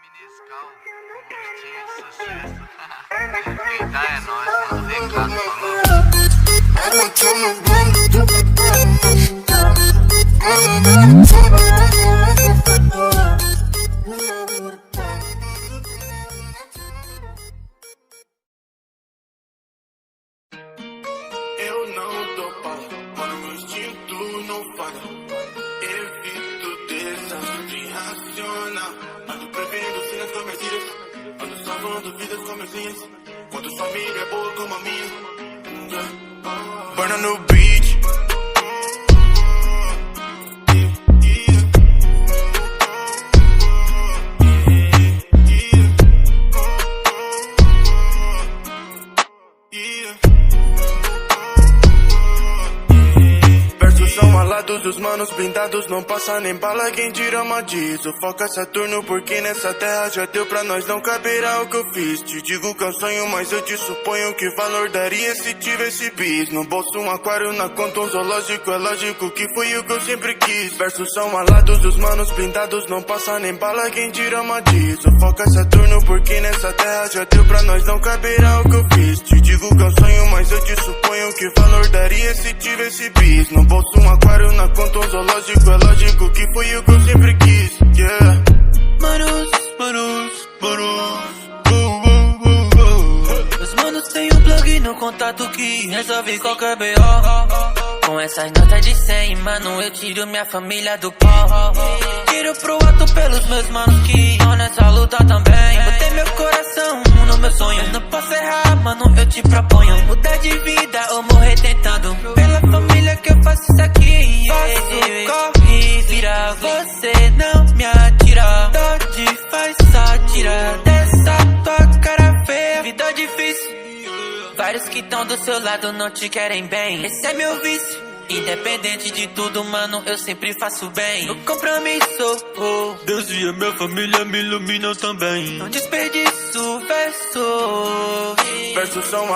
Miniscal, postinho de sucesso. Quem tá é nós, mano. Recado falando. Eu não tô para, mano, meu instinto não falha. Evito desastre irracional. Ando prevendo cenas comerciais, ando salvando vidas como linhas. Quando família é boa como a minha, burn no beat. São alados, os manos blindados, não passa nem bala, quem dirama diz. O foco é Saturno, porque nessa terra já deu pra nós, não caberá o que eu fiz. Te digo que é um sonho, mas eu te suponho que valor daria se tivesse bis. No bolso um aquário, na conta um zoológico, é lógico que foi o que eu sempre quis. Versos são alados, os manos blindados, não passa nem bala, quem dirama diz. O foco é Saturno, porque nessa terra já deu pra nós, não caberá o que eu fiz. Te digo que é um sonho, mas eu te suponho que valor daria se tivesse bis. No bolso um aquário, na conta um zoológico, é lógico que foi o que eu sempre quis. Yeah. Manos, Os manos têm um plug no contato que resolve qualquer B.O. Com essas notas de 100, mano, eu tiro minha família do pau. Tiro pro alto pelos meus manos que estão nessa luta também. Botei meu coração no meu sonho, não posso errar, mano, eu te proponho mudar de vida ou morrer tentando. Pela família que eu faço isso aqui. Faço corre, vira, você não me atira. Dodge faz sátira dessa tua cara feia. Vida difícil, vários que estão do seu lado não te querem bem. Esse é meu vício, independente de tudo, mano, eu sempre faço bem. No compromisso, Deus e a minha família me iluminam também. não desperdiço verso. versos são alados.